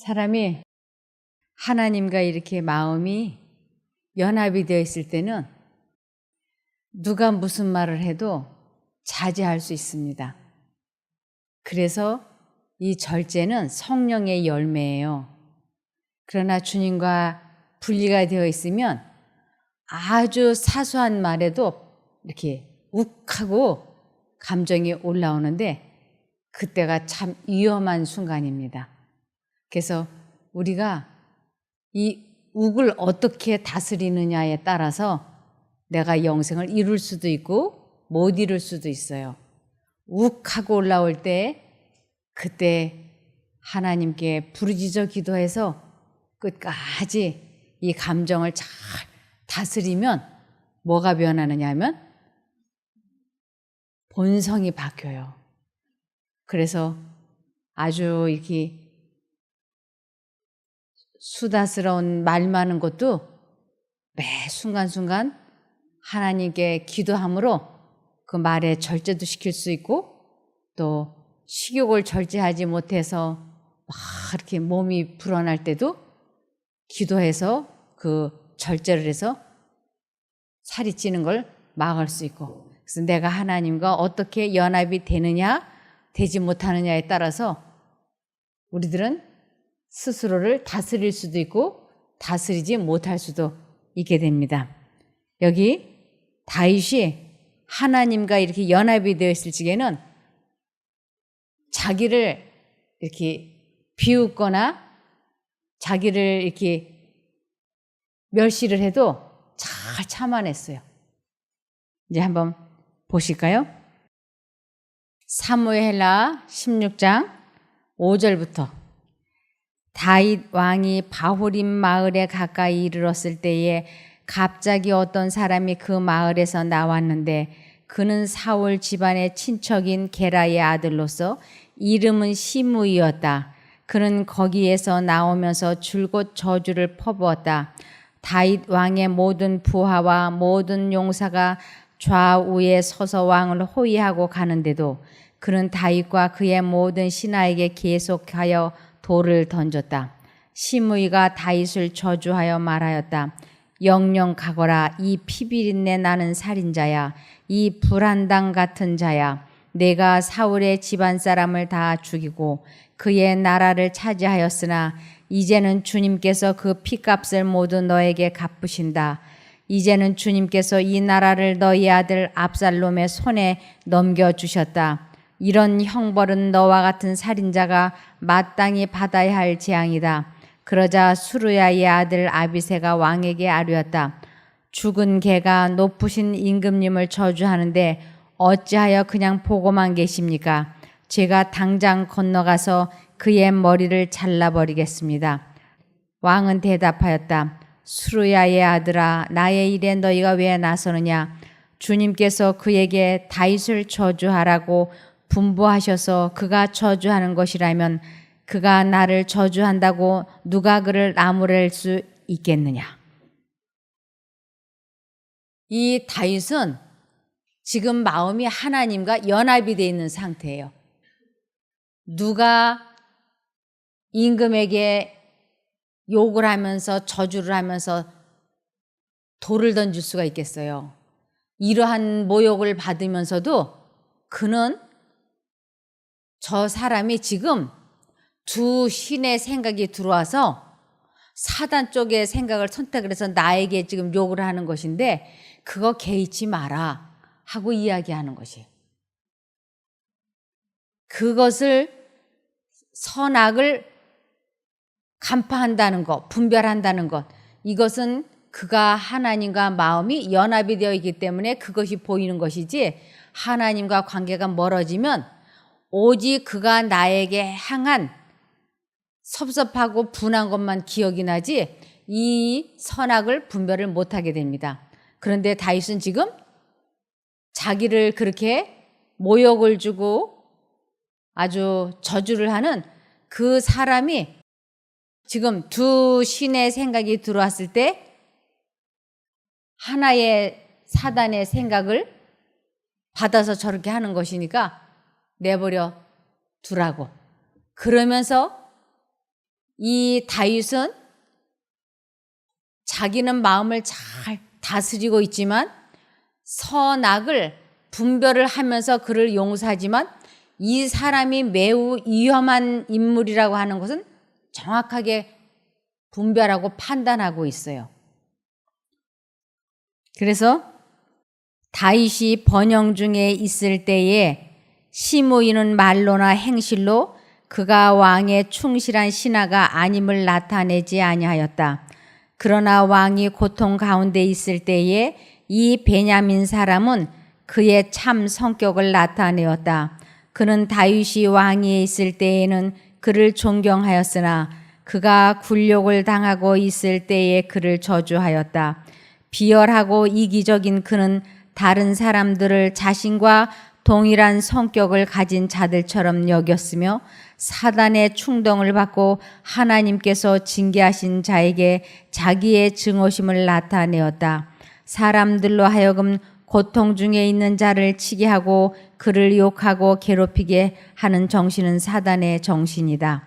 사람이 하나님과 이렇게 마음이 연합이 되어 있을 때는 누가 무슨 말을 해도 자제할 수 있습니다. 그래서 이 절제는 성령의 열매예요. 그러나 주님과 분리가 되어 있으면 아주 사소한 말에도 이렇게 욱하고 감정이 올라오는데 그때가 참 위험한 순간입니다. 그래서 우리가 이 욱을 어떻게 다스리느냐에 따라서 내가 영생을 이룰 수도 있고 못 이룰 수도 있어요. 욱하고 올라올 때 그때 하나님께 부르짖어 기도해서 끝까지 이 감정을 잘 다스리면 뭐가 변하느냐 하면 본성이 바뀌어요. 그래서 아주 이렇게 수다스러운 말 많은 것도 매 순간순간 하나님께 기도함으로 그 말에 절제도 시킬 수 있고 또 식욕을 절제하지 못해서 막 이렇게 몸이 불어날 때도 기도해서 그 절제를 해서 살이 찌는 걸 막을 수 있고, 그래서 내가 하나님과 어떻게 연합이 되느냐 되지 못하느냐에 따라서 우리들은 스스로를 다스릴 수도 있고 다스리지 못할 수도 있게 됩니다. 여기 다윗이 하나님과 이렇게 연합이 되어 있을 적에는 자기를 이렇게 비웃거나 자기를 이렇게 멸시를 해도 잘 참아냈어요. 이제 한번 보실까요? 사무엘하 16장 5절부터 다윗 왕이 바후림 마을에 가까이 이르렀을 때에 갑자기 어떤 사람이 그 마을에서 나왔는데 그는 사울 집안의 친척인 게라의 아들로서 이름은 시므이였다. 그는 거기에서 나오면서 줄곧 저주를 퍼부었다. 다윗 왕의 모든 부하와 모든 용사가 좌우에 서서 왕을 호위하고 가는데도 그는 다윗과 그의 모든 신하에게 계속하여 돌을 던졌다. 시므이가 다윗을 저주하여 말하였다. 영영 가거라. 이 피비린내 나는 살인자야. 이 불한당 같은 자야. 내가 사울의 집안 사람을 다 죽이고 그의 나라를 차지하였으나 이제는 주님께서 그 피값을 모두 너에게 갚으신다. 이제는 주님께서 이 나라를 너희 아들 압살롬의 손에 넘겨주셨다. 이런 형벌은 너와 같은 살인자가 마땅히 받아야 할 재앙이다. 그러자 수르야의 아들 아비새가 왕에게 아뢰었다. 죽은 개가 높으신 임금님을 저주하는데 어찌하여 그냥 보고만 계십니까? 제가 당장 건너가서 그의 머리를 잘라버리겠습니다. 왕은 대답하였다. 수르야의 아들아, 나의 일에 너희가 왜 나서느냐? 주님께서 그에게 다윗을 저주하라고 분부하셔서 그가 저주하는 것이라면 그가 나를 저주한다고 누가 그를 나무랄 수 있겠느냐? 이 다윗은 지금 마음이 하나님과 연합이 되어 있는 상태예요. 누가 임금에게 욕을 하면서 저주를 하면서 돌을 던질 수가 있겠어요. 이러한 모욕을 받으면서도 그는 저 사람이 지금 두 신의 생각이 들어와서 사단 쪽의 생각을 선택을 해서 나에게 지금 욕을 하는 것인데 그거 개의치 마라 하고 이야기하는 것이에요. 그것을 선악을 간파한다는 것, 분별한다는 것, 이것은 그가 하나님과 마음이 연합이 되어 있기 때문에 그것이 보이는 것이지 하나님과 관계가 멀어지면 오직 그가 나에게 향한 섭섭하고 분한 것만 기억이 나지 이 선악을 분별을 못하게 됩니다. 그런데 다윗은 지금 자기를 그렇게 모욕을 주고 아주 저주를 하는 그 사람이 지금 두 신의 생각이 들어왔을 때 하나의 사단의 생각을 받아서 저렇게 하는 것이니까 내버려 두라고. 그러면서 이 다윗은 자기는 마음을 잘 다스리고 있지만 선악을 분별을 하면서 그를 용서하지만 이 사람이 매우 위험한 인물이라고 하는 것은 정확하게 분별하고 판단하고 있어요. 그래서 다윗이 번영 중에 있을 때에 시므이는 말로나 행실로 그가 왕의 충실한 신하가 아님을 나타내지 아니하였다. 그러나 왕이 고통 가운데 있을 때에 이 베냐민 사람은 그의 참 성격을 나타내었다. 그는 다윗이 왕위에 있을 때에는 그를 존경하였으나 그가 굴욕을 당하고 있을 때에 그를 저주하였다. 비열하고 이기적인 그는 다른 사람들을 자신과 동일한 성격을 가진 자들처럼 여겼으며 사단의 충동을 받고 하나님께서 징계하신 자에게 자기의 증오심을 나타내었다. 사람들로 하여금 고통 중에 있는 자를 치게 하고 그를 욕하고 괴롭히게 하는 정신은 사단의 정신이다.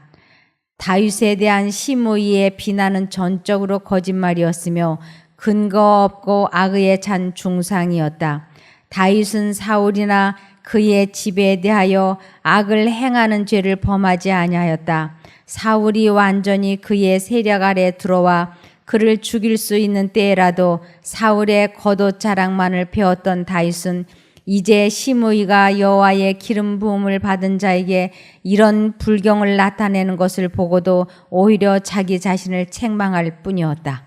다윗에 대한 시므이의 비난은 전적으로 거짓말이었으며 근거 없고 악의에 찬 중상이었다. 다윗은 사울이나 그의 집에 대하여 악을 행하는 죄를 범하지 아니하였다. 사울이 완전히 그의 세력 아래 들어와 그를 죽일 수 있는 때라도 사울의 겉옷 자랑만을 배웠던 다윗은 이제 시므이가 여호와의 기름 부음을 받은 자에게 이런 불경을 나타내는 것을 보고도 오히려 자기 자신을 책망할 뿐이었다.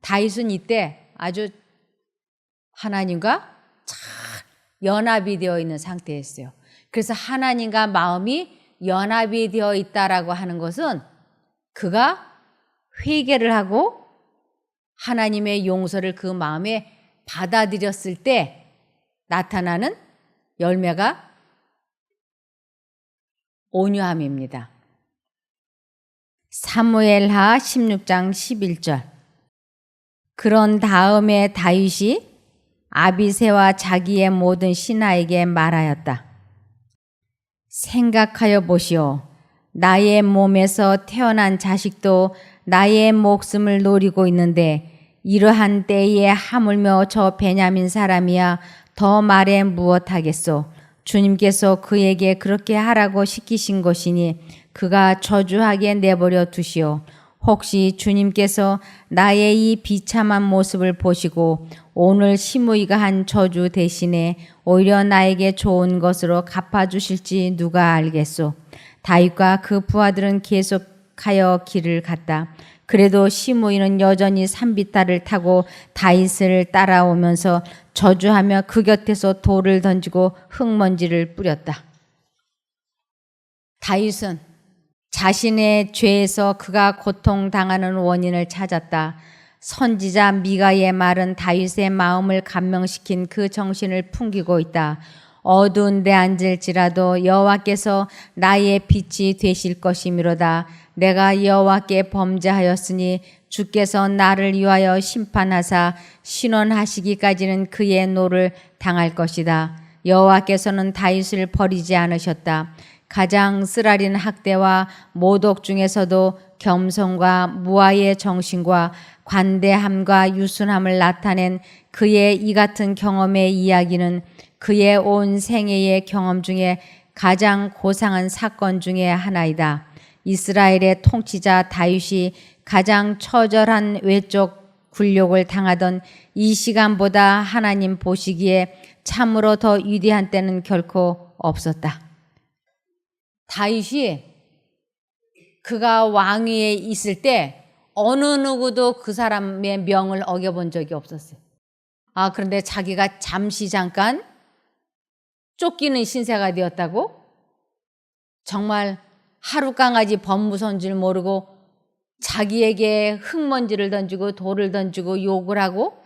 다윗은 이때 아주 하나님과 잘 연합이 되어 있는 상태였어요. 그래서 하나님과 마음이 연합이 되어 있다라고 하는 것은 그가 회개를 하고 하나님의 용서를 그 마음에 받아들였을 때 나타나는 열매가 온유함입니다. 사무엘하 16장 11절. 그런 다음에 다윗이 아비새와 자기의 모든 신하에게 말하였다. 생각하여 보시오. 나의 몸에서 태어난 자식도 나의 목숨을 노리고 있는데 이러한 때에 하물며 저 베냐민 사람이야 더 말해 무엇하겠소. 주님께서 그에게 그렇게 하라고 시키신 것이니 그가 저주하게 내버려 두시오. 혹시 주님께서 나의 이 비참한 모습을 보시고 오늘 시므이가 한 저주 대신에 오히려 나에게 좋은 것으로 갚아주실지 누가 알겠소. 다윗과 그 부하들은 계속하여 길을 갔다. 그래도 시므이는 여전히 산비탈을 타고 다윗을 따라오면서 저주하며 그 곁에서 돌을 던지고 흙먼지를 뿌렸다. 다윗은 자신의 죄에서 그가 고통당하는 원인을 찾았다. 선지자 미가의 말은 다윗의 마음을 감명시킨 그 정신을 풍기고 있다. 어두운 데 앉을지라도 여호와께서 나의 빛이 되실 것이미로다. 내가 여호와께 범죄하였으니 주께서 나를 위하여 심판하사 신원하시기까지는 그의 노를 당할 것이다. 여호와께서는 다윗을 버리지 않으셨다. 가장 쓰라린 학대와 모독 중에서도 겸손과 무아의 정신과 관대함과 유순함을 나타낸 그의 이 같은 경험의 이야기는 그의 온 생애의 경험 중에 가장 고상한 사건 중에 하나이다. 이스라엘의 통치자 다윗이 가장 처절한 외적 굴욕을 당하던 이 시간보다 하나님 보시기에 참으로 더 위대한 때는 결코 없었다. 다윗이 그가 왕위에 있을 때 어느 누구도 그 사람의 명을 어겨본 적이 없었어요. 그런데 자기가 잠시 잠깐 쫓기는 신세가 되었다고? 정말 하룻강아지 법무서인 줄 모르고 자기에게 흙먼지를 던지고 돌을 던지고 욕을 하고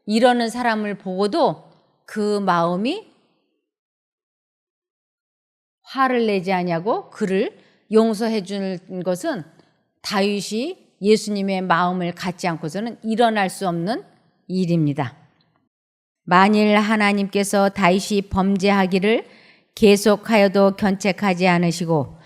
이러는 사람을 보고도 그 마음이 화를 내지 아니하고 그를 용서해 주는 것은 다윗이 예수님의 마음을 갖지 않고서는 일어날 수 없는 일입니다. 만일 하나님께서 다윗이 범죄하기를 계속하여도 견책하지 않으시고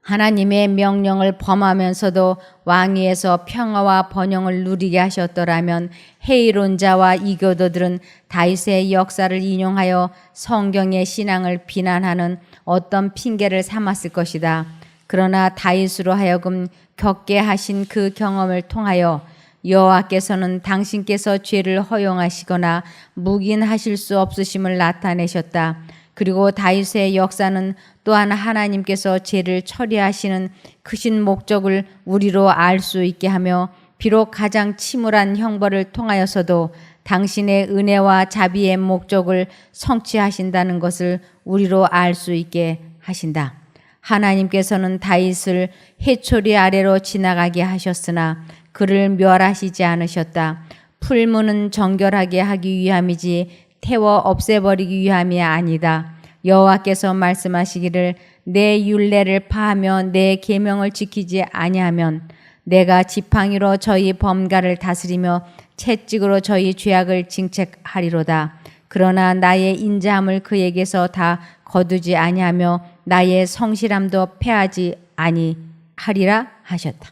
하나님의 명령을 범하면서도 왕위에서 평화와 번영을 누리게 하셨더라면 해이론자와 이교도들은 다윗의 역사를 인용하여 성경의 신앙을 비난하는 어떤 핑계를 삼았을 것이다. 그러나 다윗으로 하여금 겪게 하신 그 경험을 통하여 여호와께서는 당신께서 죄를 허용하시거나 묵인하실 수 없으심을 나타내셨다. 그리고 다윗의 역사는 또한 하나님께서 죄를 처리하시는 크신 목적을 우리로 알 수 있게 하며 비록 가장 침울한 형벌을 통하여서도 당신의 은혜와 자비의 목적을 성취하신다는 것을 우리로 알 수 있게 하신다. 하나님께서는 다윗을 해초리 아래로 지나가게 하셨으나 그를 멸하시지 않으셨다. 풀무는 정결하게 하기 위함이지 태워 없애버리기 위함이 아니다. 여호와께서 말씀하시기를 내 율례를 파하며 내 계명을 지키지 아니하면 내가 지팡이로 저희 범가를 다스리며 채찍으로 저희 죄악을 징책하리로다. 그러나 나의 인자함을 그에게서 다 거두지 아니하며 나의 성실함도 패하지 아니하리라 하셨다.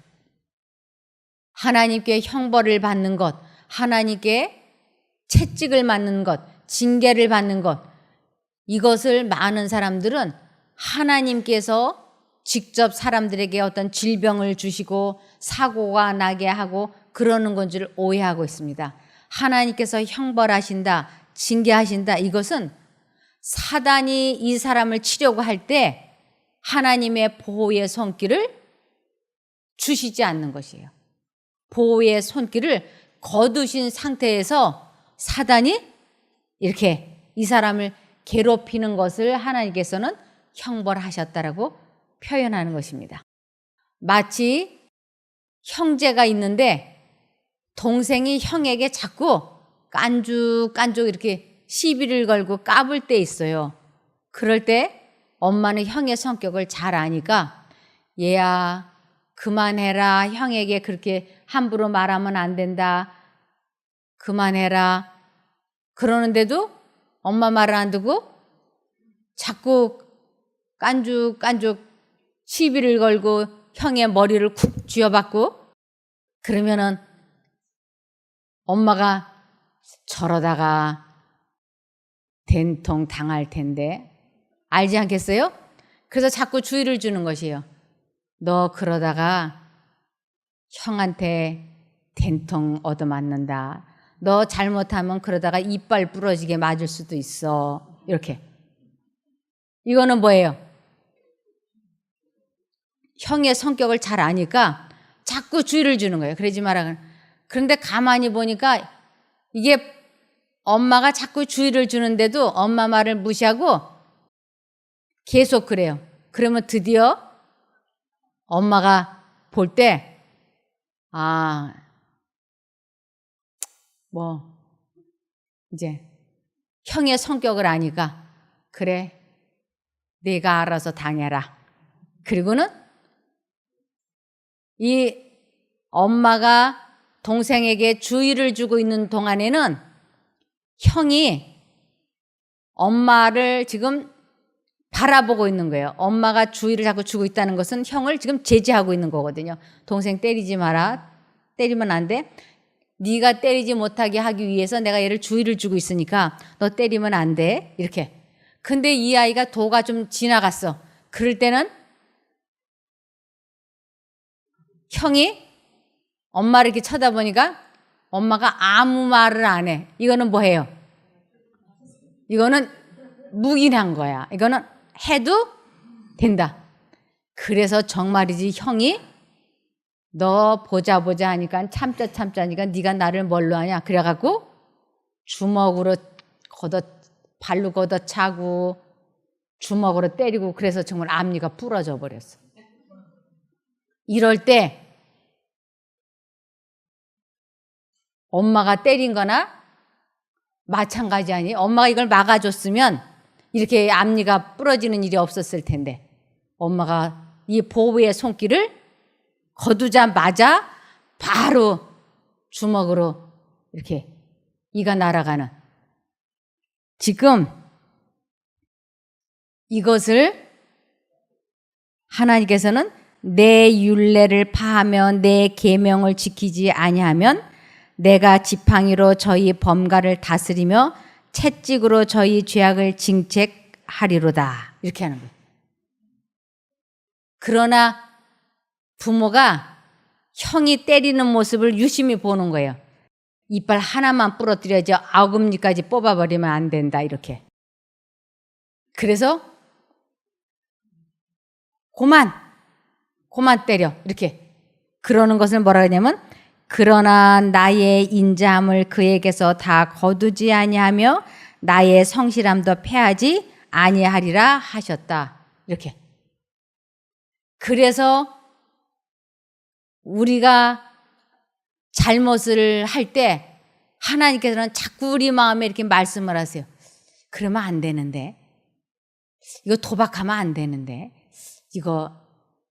하나님께 형벌을 받는 것, 하나님께 채찍을 맞는 것, 징계를 받는 것, 이것을 많은 사람들은 하나님께서 직접 사람들에게 어떤 질병을 주시고 사고가 나게 하고 그러는 건 줄 오해하고 있습니다. 하나님께서 형벌하신다, 징계하신다, 이것은 사단이 이 사람을 치려고 할 때 하나님의 보호의 손길을 주시지 않는 것이에요. 보호의 손길을 거두신 상태에서 사단이 이렇게 이 사람을 괴롭히는 것을 하나님께서는 형벌하셨다라고 표현하는 것입니다. 마치 형제가 있는데 동생이 형에게 자꾸 깐죽깐죽 이렇게 시비를 걸고 까불 때 있어요. 그럴 때 엄마는 형의 성격을 잘 아니까 얘야 그만해라, 형에게 그렇게 함부로 말하면 안 된다, 그만해라 그러는데도 엄마 말을 안 듣고 자꾸 깐죽깐죽 시비를 걸고 형의 머리를 쿡 쥐어박고 그러면은 엄마가 저러다가 된통 당할 텐데 알지 않겠어요? 그래서 자꾸 주의를 주는 것이에요. 너 그러다가 형한테 된통 얻어맞는다. 너 잘못하면 그러다가 이빨 부러지게 맞을 수도 있어. 이렇게. 이거는 뭐예요? 형의 성격을 잘 아니까 자꾸 주의를 주는 거예요. 그러지 마라. 그런데 가만히 보니까 이게 엄마가 자꾸 주의를 주는데도 엄마 말을 무시하고 계속 그래요. 그러면 드디어 엄마가 볼 때 이제 형의 성격을 아니까 그래, 네가 알아서 당해라. 그리고는 이 엄마가 동생에게 주의를 주고 있는 동안에는 형이 엄마를 지금 바라보고 있는 거예요. 엄마가 주의를 자꾸 주고 있다는 것은 형을 지금 제지하고 있는 거거든요. 동생 때리지 마라. 때리면 안 돼. 네가 때리지 못하게 하기 위해서 내가 얘를 주의를 주고 있으니까 너 때리면 안 돼. 이렇게. 근데 이 아이가 도가 좀 지나갔어. 그럴 때는 형이 엄마를 이렇게 쳐다보니까 엄마가 아무 말을 안 해. 이거는 뭐예요? 이거는 묵인한 거야. 이거는 해도 된다. 그래서 정말이지 형이 너 보자 하니까 참자 하니까 네가 나를 뭘로 하냐. 그래갖고 주먹으로 발로 걷어차고 주먹으로 때리고 그래서 정말 앞니가 부러져 버렸어. 이럴 때 엄마가 때린 거나 마찬가지 아니? 엄마가 이걸 막아줬으면 이렇게 앞니가 부러지는 일이 없었을 텐데 엄마가 이 보호의 손길을 거두자마자 바로 주먹으로 이렇게 이가 날아가는. 지금 이것을 하나님께서는 내 율례를 파하며 내 계명을 지키지 아니하면 내가 지팡이로 저희 범가를 다스리며 채찍으로 저희 죄악을 징책하리로다. 이렇게 하는 거예요. 그러나 부모가 형이 때리는 모습을 유심히 보는 거예요. 이빨 하나만 부러뜨려야지 아홉니까지 뽑아버리면 안 된다. 이렇게. 그래서 그만 때려. 이렇게. 그러는 것을 뭐라 하냐면 그러나 나의 인자함을 그에게서 다 거두지 아니하며 나의 성실함도 패하지 아니하리라 하셨다. 이렇게. 그래서 우리가 잘못을 할 때 하나님께서는 자꾸 우리 마음에 이렇게 말씀을 하세요. 그러면 안 되는데. 이거 도박하면 안 되는데. 이거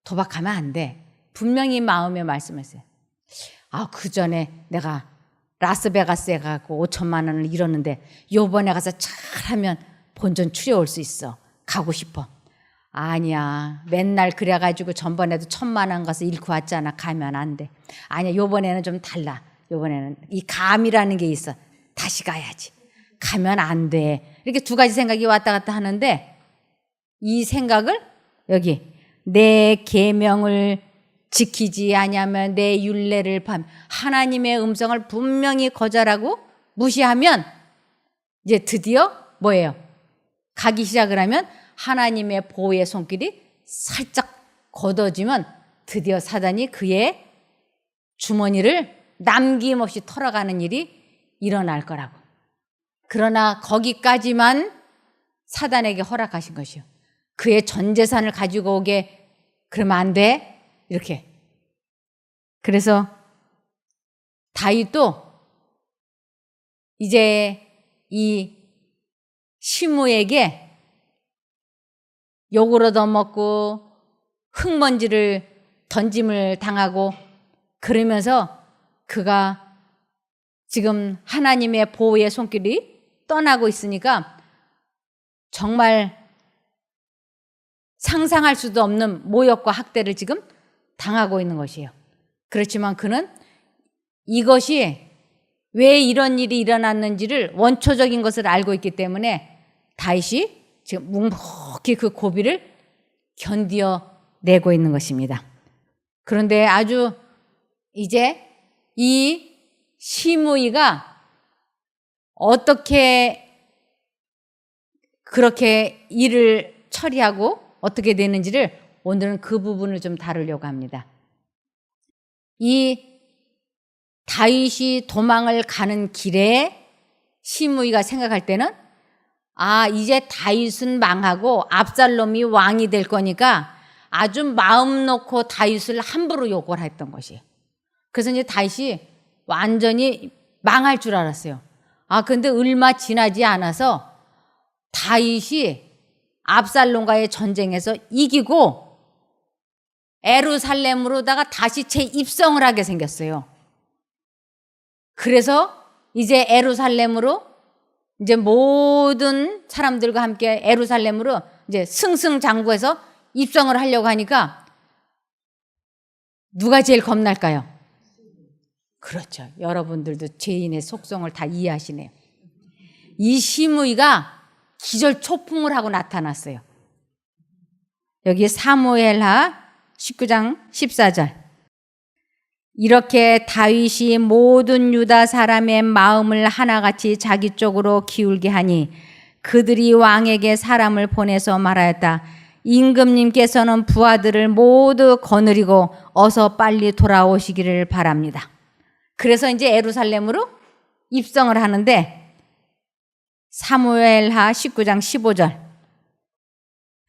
도박하면 안 돼. 분명히 마음에 말씀하세요. 그 전에 내가 라스베가스에 가고 5천만 원을 잃었는데 요번에 가서 잘하면 본전 추려올 수 있어. 가고 싶어. 아니야. 맨날 그래가지고 전번에도 1,000만 원 가서 잃고 왔잖아. 가면 안 돼. 아니야. 요번에는 좀 달라. 요번에는 이 감이라는 게 있어. 다시 가야지. 가면 안 돼. 이렇게 두 가지 생각이 왔다 갔다 하는데 이 생각을 여기 내 계명을 지키지 아니하면 내 율례를 하나님의 음성을 분명히 거절하고 무시하면 이제 드디어 뭐예요? 가기 시작을 하면 하나님의 보호의 손길이 살짝 걷어지면 드디어 사단이 그의 주머니를 남김없이 털어가는 일이 일어날 거라고. 그러나 거기까지만 사단에게 허락하신 것이요. 그의 전 재산을 가지고 오게 그러면 안 돼. 이렇게. 그래서 다윗도 이제 이 시므에게 욕을 얻어먹고 흙먼지를 던짐을 당하고 그러면서 그가 지금 하나님의 보호의 손길이 떠나고 있으니까 정말 상상할 수도 없는 모욕과 학대를 지금 당하고 있는 것이에요. 그렇지만 그는 이것이 왜 이런 일이 일어났는지를 원초적인 것을 알고 있기 때문에 다윗이 지금 묵묵히 그 고비를 견디어내고 있는 것입니다. 그런데 아주 이제 이 시므이가 어떻게 그렇게 일을 처리하고 어떻게 되는지를 오늘은 그 부분을 좀 다루려고 합니다. 이 다윗이 도망을 가는 길에 시므이가 생각할 때는 이제 다윗은 망하고 압살롬이 왕이 될 거니까 아주 마음 놓고 다윗을 함부로 욕을 했던 것이에요. 그래서 이제 다윗이 완전히 망할 줄 알았어요. 근데 얼마 지나지 않아서 다윗이 압살롬과의 전쟁에서 이기고 에루살렘으로다가 다시 재입성을 하게 생겼어요. 그래서 이제 에루살렘으로 이제 모든 사람들과 함께 에루살렘으로 이제 승승장구해서 입성을 하려고 하니까 누가 제일 겁날까요? 그렇죠. 여러분들도 죄인의 속성을 다 이해하시네요. 이 시므이가 기절 초풍을 하고 나타났어요. 여기 사무엘하 19장 14절. 이렇게 다윗이 모든 유다 사람의 마음을 하나같이 자기 쪽으로 기울게 하니 그들이 왕에게 사람을 보내서 말하였다. 임금님께서는 부하들을 모두 거느리고 어서 빨리 돌아오시기를 바랍니다. 그래서 이제 예루살렘으로 입성을 하는데 사무엘하 19장 15절.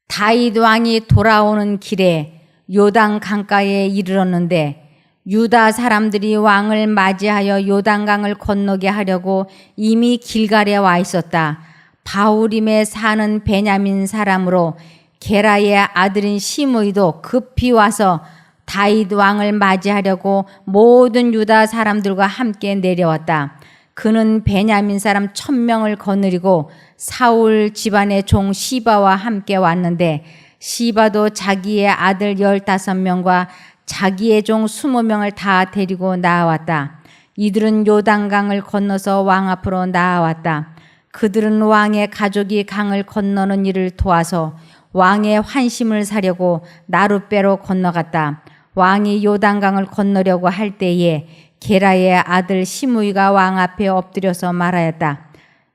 다윗 왕이 돌아오는 길에 요단 강가에 이르렀는데 유다 사람들이 왕을 맞이하여 요단강을 건너게 하려고 이미 길갈에 와 있었다. 바후림에 사는 베냐민 사람으로 게라의 아들인 시므이도 급히 와서 다윗 왕을 맞이하려고 모든 유다 사람들과 함께 내려왔다. 그는 베냐민 사람 1,000명을 거느리고 사울 집안의 종 시바와 함께 왔는데 시바도 자기의 아들 15명과 자기의 종 20명을 다 데리고 나왔다. 이들은 요단강을 건너서 왕 앞으로 나왔다. 그들은 왕의 가족이 강을 건너는 일을 도와서 왕의 환심을 사려고 나룻배로 건너갔다. 왕이 요단강을 건너려고 할 때에 게라의 아들 시므이가 왕 앞에 엎드려서 말하였다.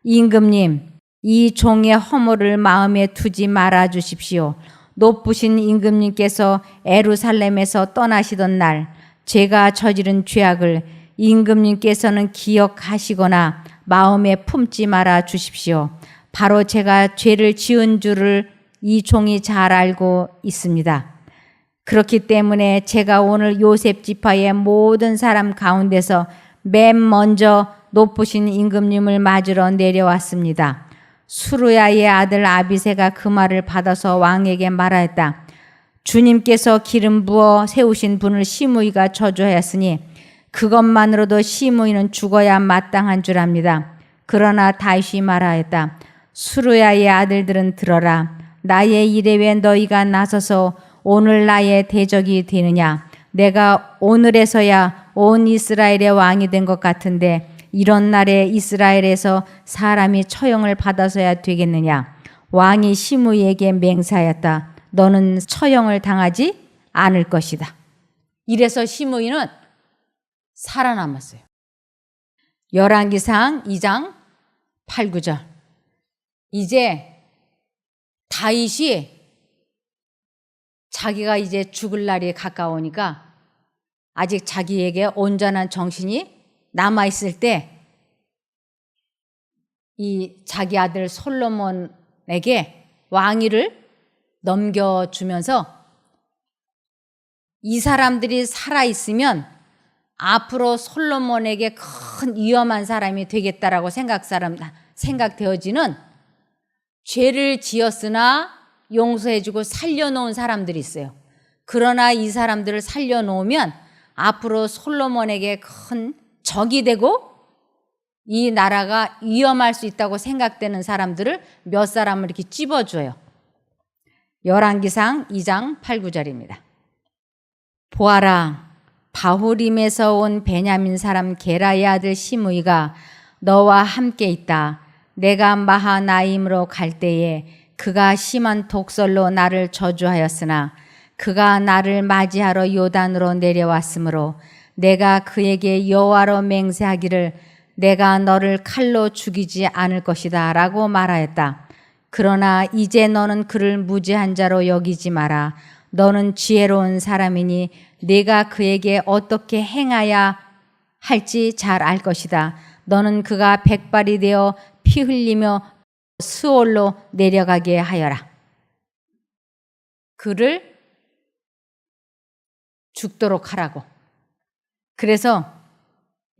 임금님, 이 종의 허물을 마음에 두지 말아 주십시오. 높으신 임금님께서 예루살렘에서 떠나시던 날 제가 저지른 죄악을 임금님께서는 기억하시거나 마음에 품지 말아 주십시오. 바로 제가 죄를 지은 줄을 이 종이 잘 알고 있습니다. 그렇기 때문에 제가 오늘 요셉 지파의 모든 사람 가운데서 맨 먼저 높으신 임금님을 맞으러 내려왔습니다. 수르야의 아들 아비새가 그 말을 받아서 왕에게 말하였다. 주님께서 기름 부어 세우신 분을 시므이가 저주하였으니 그것만으로도 시므이는 죽어야 마땅한 줄 압니다. 그러나 다윗이 말하였다. 수르야의 아들들은 들어라. 나의 일에 왜 너희가 나서서 오늘 나의 대적이 되느냐. 내가 오늘에서야 온 이스라엘의 왕이 된 것 같은데 이런 날에 이스라엘에서 사람이 처형을 받아서야 되겠느냐. 왕이 시므이에게 맹세하였다. 너는 처형을 당하지 않을 것이다. 이래서 시므이는 살아남았어요. 열왕기상 2장 8, 9절. 이제 다윗이 자기가 이제 죽을 날이 가까우니까 아직 자기에게 온전한 정신이 남아있을 때 이 자기 아들 솔로몬에게 왕위를 넘겨주면서 이 사람들이 살아있으면 앞으로 솔로몬에게 큰 위험한 사람이 되겠다라고 생각되어지는 죄를 지었으나 용서해주고 살려놓은 사람들이 있어요. 그러나 이 사람들을 살려놓으면 앞으로 솔로몬에게 큰 적이 되고 이 나라가 위험할 수 있다고 생각되는 사람들을 몇 사람을 이렇게 찝어줘요. 열왕기상 2장 8, 9절입니다. 보아라, 바후림에서 온 베냐민 사람 게라의 아들 시므이가 너와 함께 있다. 내가 마하나임으로 갈 때에 그가 심한 독설로 나를 저주하였으나 그가 나를 맞이하러 요단으로 내려왔으므로 내가 그에게 여호와로 맹세하기를 내가 너를 칼로 죽이지 않을 것이다 라고 말하였다. 그러나 이제 너는 그를 무죄한 자로 여기지 마라. 너는 지혜로운 사람이니 네가 그에게 어떻게 행하야 할지 잘 알 것이다. 너는 그가 백발이 되어 피 흘리며 스올로 내려가게 하여라. 그를 죽도록 하라고. 그래서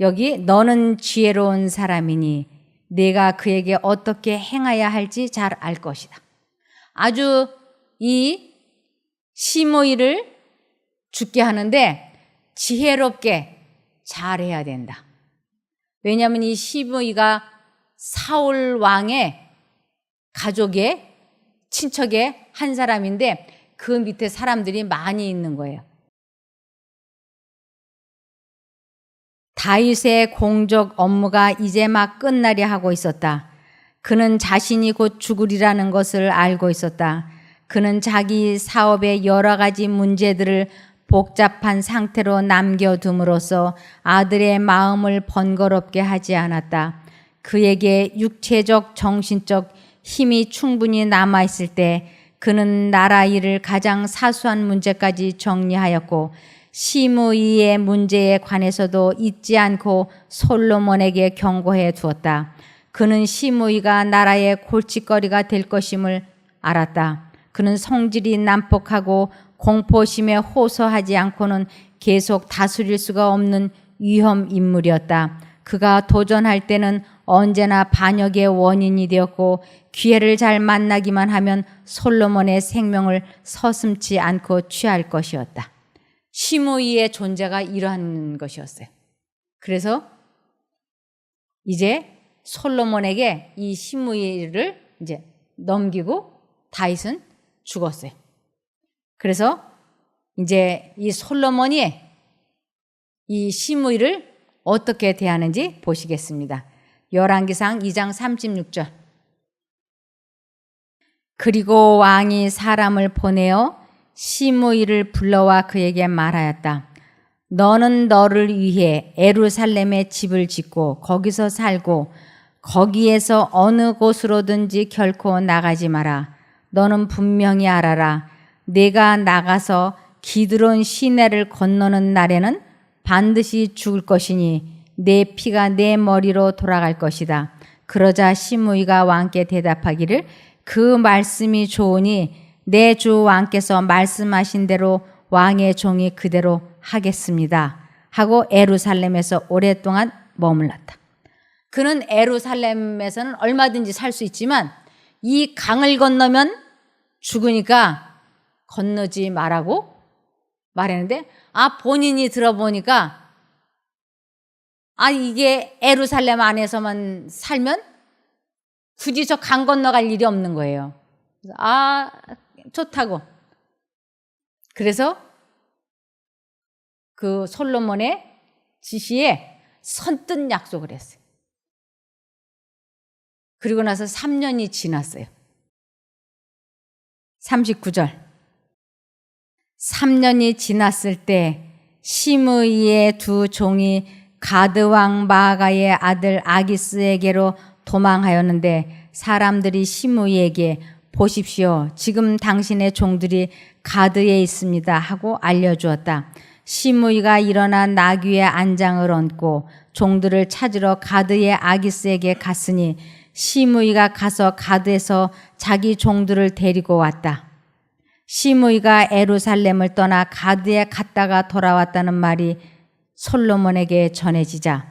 여기 너는 지혜로운 사람이니 네가 그에게 어떻게 행하야 할지 잘 알 것이다. 아주 이 시므이를 죽게 하는데 지혜롭게 잘해야 된다. 왜냐하면 이 시므이가 사울 왕의 가족의 친척의 한 사람인데 그 밑에 사람들이 많이 있는 거예요. 다윗의 공적 업무가 이제 막 끝나려 하고 있었다. 그는 자신이 곧 죽으리라는 것을 알고 있었다. 그는 자기 사업의 여러 가지 문제들을 복잡한 상태로 남겨둠으로써 아들의 마음을 번거롭게 하지 않았다. 그에게 육체적, 정신적 힘이 충분히 남아있을 때 그는 나라 일을 가장 사소한 문제까지 정리하였고 시므이의 문제에 관해서도 잊지 않고 솔로몬에게 경고해 두었다. 그는 시므이가 나라의 골칫거리가 될 것임을 알았다. 그는 성질이 난폭하고 공포심에 호소하지 않고는 계속 다스릴 수가 없는 위험 인물이었다. 그가 도전할 때는 언제나 반역의 원인이 되었고 기회를 잘 만나기만 하면 솔로몬의 생명을 서슴지 않고 취할 것이었다. 시므이의 존재가 이러한 것이었어요. 그래서 이제 솔로몬에게 이 시므이를 이제 넘기고 다윗은 죽었어요. 그래서 이제 이 솔로몬이 이 시므이를 어떻게 대하는지 보시겠습니다. 열왕기상 2장 36절. 그리고 왕이 사람을 보내어 시므이를 불러와 그에게 말하였다. 너는 너를 위해 예루살렘에 집을 짓고 거기서 살고 거기에서 어느 곳으로든지 결코 나가지 마라. 너는 분명히 알아라. 내가 나가서 기드론 시내를 건너는 날에는 반드시 죽을 것이니 내 피가 내 머리로 돌아갈 것이다. 그러자 시므이가 왕께 대답하기를 그 말씀이 좋으니 내 주 왕께서 말씀하신 대로 왕의 종이 그대로 하겠습니다. 하고 예루살렘에서 오랫동안 머물렀다. 그는 예루살렘에서는 얼마든지 살 수 있지만 이 강을 건너면 죽으니까 건너지 말라고 말했는데 본인이 들어보니까 이게 예루살렘 안에서만 살면 굳이 저 강 건너갈 일이 없는 거예요. 그래서 좋다고. 그래서 그 솔로몬의 지시에 선뜻 약속을 했어요. 그리고 나서 3년이 지났어요. 39절. 3년이 지났을 때 시므이의 두 종이 가드 왕 마아가의 아들 아기스에게로 도망하였는데 사람들이 시므이에게 보십시오. 지금 당신의 종들이 가드에 있습니다. 하고 알려주었다. 시므이가 일어나 나귀의 안장을 얹고 종들을 찾으러 가드의 아기스에게 갔으니 시므이가 가서 가드에서 자기 종들을 데리고 왔다. 시므이가 예루살렘을 떠나 가드에 갔다가 돌아왔다는 말이 솔로몬에게 전해지자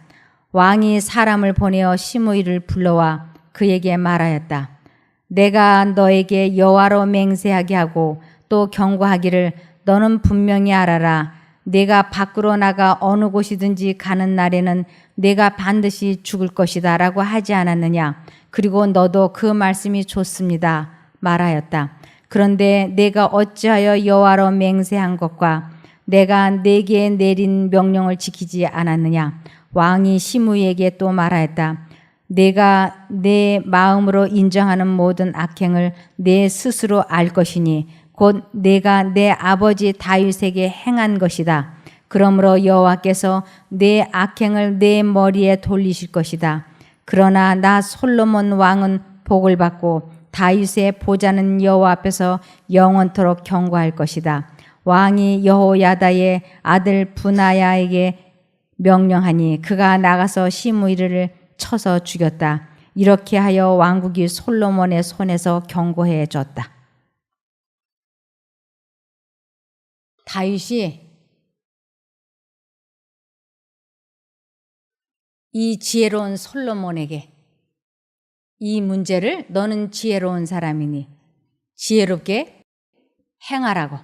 왕이 사람을 보내어 시므이를 불러와 그에게 말하였다. 내가 너에게 여호와로 맹세하게 하고 또 경고하기를 너는 분명히 알아라. 내가 밖으로 나가 어느 곳이든지 가는 날에는 내가 반드시 죽을 것이다 라고 하지 않았느냐. 그리고 너도 그 말씀이 좋습니다 말하였다. 그런데 내가 어찌하여 여호와로 맹세한 것과 내가 내게 내린 명령을 지키지 않았느냐. 왕이 시므이에게 또 말하였다. 내가 내 마음으로 인정하는 모든 악행을 내 스스로 알 것이니 곧 내가 내 아버지 다윗에게 행한 것이다. 그러므로 여호와께서 내 악행을 내 머리에 돌리실 것이다. 그러나 나 솔로몬 왕은 복을 받고 다윗의 보좌는 여호와 앞에서 영원토록 경고할 것이다. 왕이 여호야다의 아들 분하야에게 명령하니 그가 나가서 시므이를 쳐서 죽였다. 이렇게 하여 왕국이 솔로몬의 손에서 경고해 줬다. 다윗이 이 지혜로운 솔로몬에게 이 문제를 너는 지혜로운 사람이니 지혜롭게 행하라고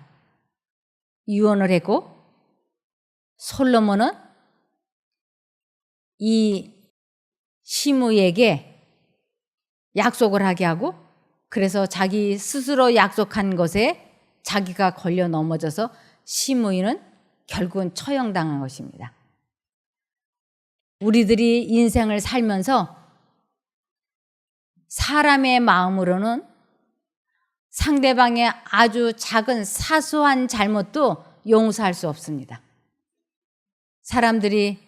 유언을 했고 솔로몬은 이 시므이에게 약속을 하게 하고 그래서 자기 스스로 약속한 것에 자기가 걸려 넘어져서 시므이는 결국은 처형당한 것입니다. 우리들이 인생을 살면서 사람의 마음으로는 상대방의 아주 작은 사소한 잘못도 용서할 수 없습니다. 사람들이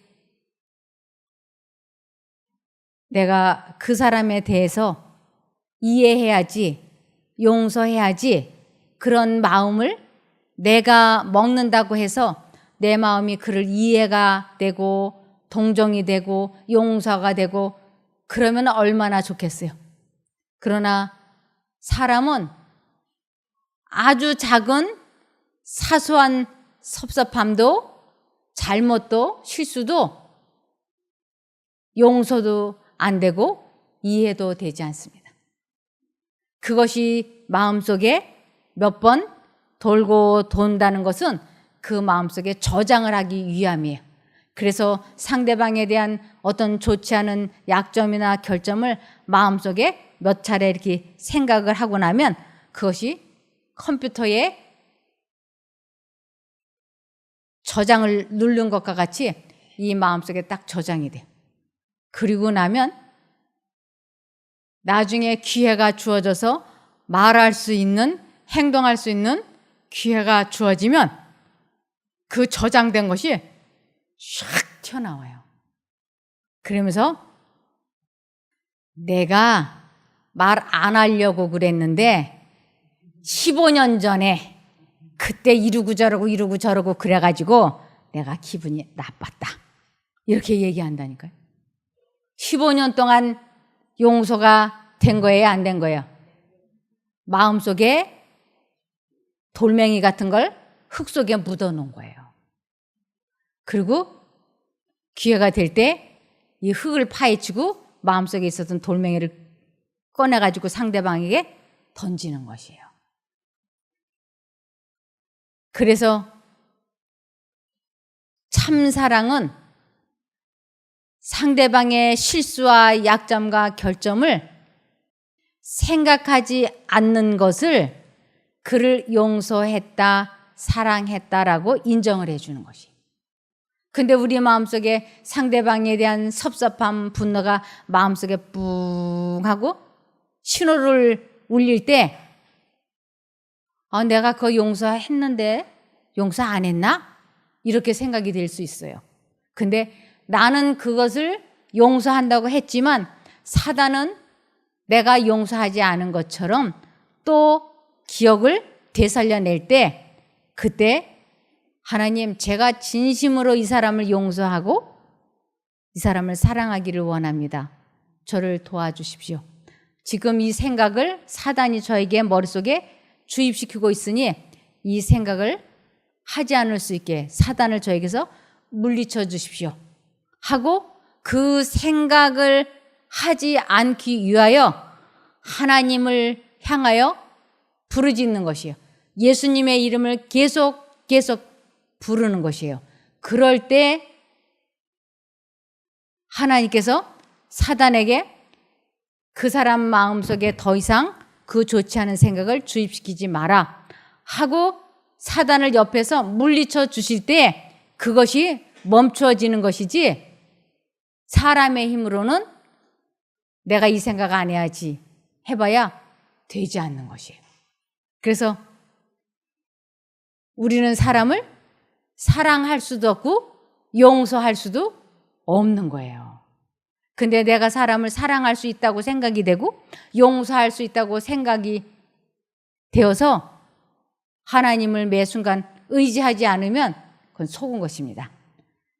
내가 그 사람에 대해서 이해해야지, 용서해야지 그런 마음을 내가 먹는다고 해서 내 마음이 그를 이해가 되고 동정이 되고 용서가 되고 그러면 얼마나 좋겠어요. 그러나 사람은 아주 작은 사소한 섭섭함도 잘못도 실수도 용서도 안 되고 이해도 되지 않습니다. 그것이 마음속에 몇 번 돌고 돈다는 것은 그 마음속에 저장을 하기 위함이에요. 그래서 상대방에 대한 어떤 좋지 않은 약점이나 결점을 마음속에 몇 차례 이렇게 생각을 하고 나면 그것이 컴퓨터에 저장을 누른 것과 같이 이 마음속에 딱 저장이 돼요. 그리고 나면 나중에 기회가 주어져서 말할 수 있는, 행동할 수 있는 기회가 주어지면 그 저장된 것이 샥 튀어나와요. 그러면서 내가 말 안 하려고 그랬는데 15년 전에 그때 이러고 저러고 그래가지고 내가 기분이 나빴다. 이렇게 얘기한다니까요. 15년 동안 용서가 된 거예요, 안 된 거예요? 마음속에 돌멩이 같은 걸 흙 속에 묻어놓은 거예요. 그리고 기회가 될 때 이 흙을 파헤치고 마음속에 있었던 돌멩이를 꺼내가지고 상대방에게 던지는 것이에요. 그래서 참사랑은 상대방의 실수와 약점과 결점을 생각하지 않는 것을 그를 용서했다, 사랑했다라고 인정을 해주는 것이에요. 근데 우리 마음속에 상대방에 대한 섭섭함, 분노가 마음속에 뿡 하고 신호를 울릴 때 내가 그거 용서했는데 용서 안 했나? 이렇게 생각이 될 수 있어요. 근데 나는 그것을 용서한다고 했지만 사단은 내가 용서하지 않은 것처럼 또 기억을 되살려낼 때 그때 하나님, 제가 진심으로 이 사람을 용서하고 이 사람을 사랑하기를 원합니다. 저를 도와주십시오. 지금 이 생각을 사단이 저에게 머릿속에 주입시키고 있으니 이 생각을 하지 않을 수 있게 사단을 저에게서 물리쳐 주십시오. 하고 그 생각을 하지 않기 위하여 하나님을 향하여 부르짖는 것이에요. 예수님의 이름을 계속 부르는 것이에요. 그럴 때 하나님께서 사단에게 그 사람 마음속에 더 이상 그 좋지 않은 생각을 주입시키지 마라 하고 사단을 옆에서 물리쳐 주실 때 그것이 멈추어지는 것이지 사람의 힘으로는 내가 이 생각 안 해야지 해봐야 되지 않는 것이에요. 그래서 우리는 사람을 사랑할 수도 없고 용서할 수도 없는 거예요. 근데 내가 사람을 사랑할 수 있다고 생각이 되고 용서할 수 있다고 생각이 되어서 하나님을 매 순간 의지하지 않으면 그건 속은 것입니다.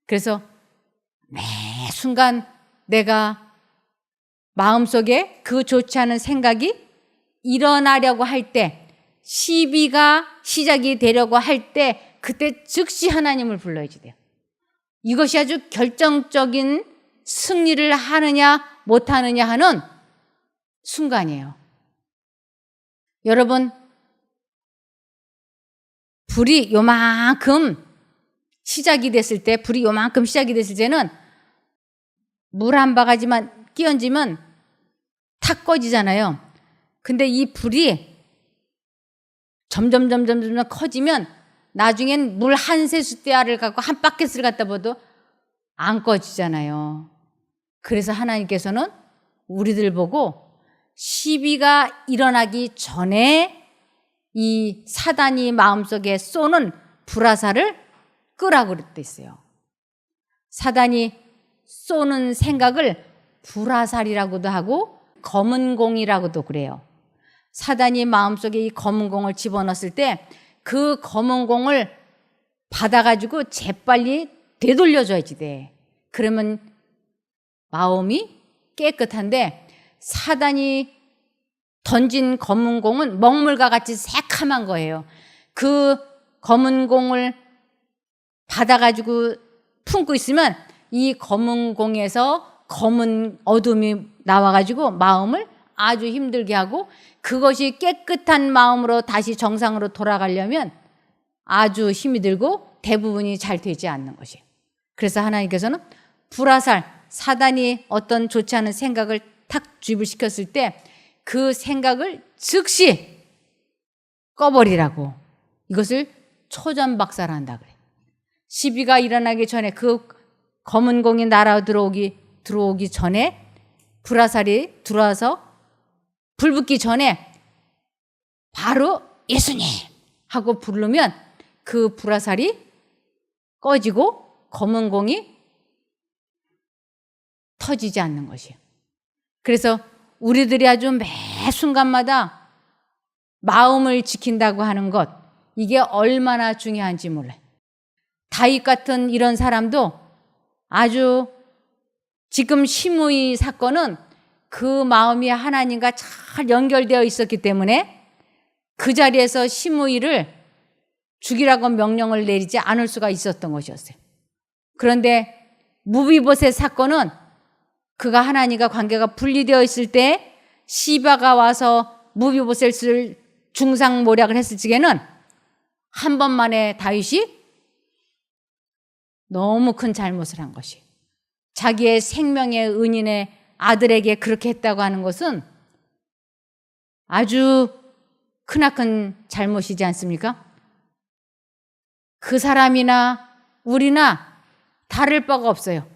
그래서 매 순간 내가 마음속에 그 좋지 않은 생각이 일어나려고 할 때, 시비가 시작이 되려고 할 때 그때 즉시 하나님을 불러야지 돼요. 이것이 아주 결정적인 승리를 하느냐 못하느냐 하는 순간이에요. 여러분, 불이 요만큼 시작이 됐을 때는 물 한 바가지만 끼얹으면 탁 꺼지잖아요. 근데 이 불이 점점 커지면 나중엔 물 한 세숫대야를 갖고 한 바켓을 갖다 봐도 안 꺼지잖아요. 그래서 하나님께서는 우리들 보고 시비가 일어나기 전에 이 사단이 마음속에 쏘는 불화살을 끄라고 그랬어요. 사단이 쏘는 생각을 불화살이라고도 하고 검은 공이라고도 그래요. 사단이 마음속에 이 검은 공을 집어넣었을 때 그 검은 공을 받아가지고 재빨리 되돌려줘야지 돼. 그러면 마음이 깨끗한데 사단이 던진 검은 공은 먹물과 같이 새카만 거예요. 그 검은 공을 받아가지고 품고 있으면 이 검은 공에서 검은 어둠이 나와가지고 마음을 아주 힘들게 하고 그것이 깨끗한 마음으로 다시 정상으로 돌아가려면 아주 힘이 들고 대부분이 잘 되지 않는 것이에요. 그래서 하나님께서는 불화살, 사단이 어떤 좋지 않은 생각을 탁 주입을 시켰을 때 그 생각을 즉시 꺼버리라고, 이것을 초전박살한다 그래요. 시비가 일어나기 전에 그 검은 공이 날아 들어오기 전에 불화살이 들어와서 불 붙기 전에 바로 예수님 하고 부르면 그 불화살이 꺼지고 검은 공이 터지지 않는 것이에요. 그래서 우리들이 아주 매 순간마다 마음을 지킨다고 하는 것, 이게 얼마나 중요한지 몰라요. 다윗 같은 이런 사람도 아주 지금 시므이 사건은 그 마음이 하나님과 잘 연결되어 있었기 때문에 그 자리에서 시므이를 죽이라고 명령을 내리지 않을 수가 있었던 것이었어요. 그런데 무비보셋 사건은 그가 하나님과 관계가 분리되어 있을 때 시바가 와서 무비보셋을 중상모략을 했을 적에는 한 번만에 다윗이 너무 큰 잘못을 한 것이, 자기의 생명의 은인의 아들에게 그렇게 했다고 하는 것은 아주 크나큰 잘못이지 않습니까? 그 사람이나 우리나 다를 바가 없어요.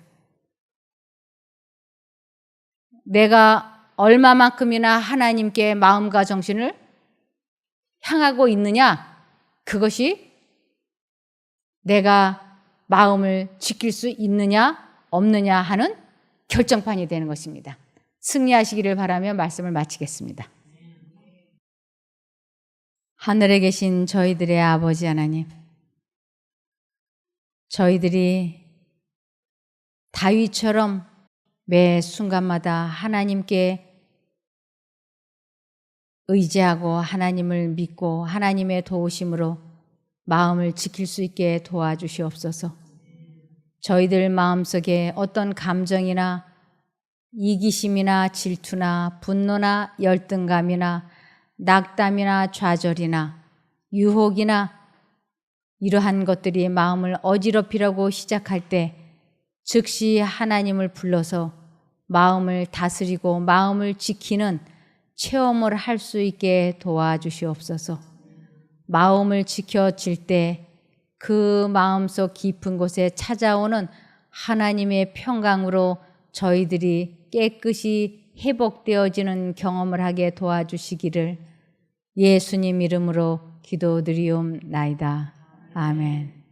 내가 얼마만큼이나 하나님께 마음과 정신을 향하고 있느냐, 그것이 내가 마음을 지킬 수 있느냐 없느냐 하는 결정판이 되는 것입니다. 승리하시기를 바라며 말씀을 마치겠습니다. 하늘에 계신 저희들의 아버지 하나님, 저희들이 다윗처럼 매 순간마다 하나님께 의지하고 하나님을 믿고 하나님의 도우심으로 마음을 지킬 수 있게 도와주시옵소서. 저희들 마음속에 어떤 감정이나 이기심이나 질투나 분노나 열등감이나 낙담이나 좌절이나 유혹이나 이러한 것들이 마음을 어지럽히려고 시작할 때 즉시 하나님을 불러서 마음을 다스리고 마음을 지키는 체험을 할 수 있게 도와주시옵소서. 마음을 지켜질 때 그 마음속 깊은 곳에 찾아오는 하나님의 평강으로 저희들이 깨끗이 회복되어지는 경험을 하게 도와주시기를 예수님 이름으로 기도드리옵나이다. 아멘.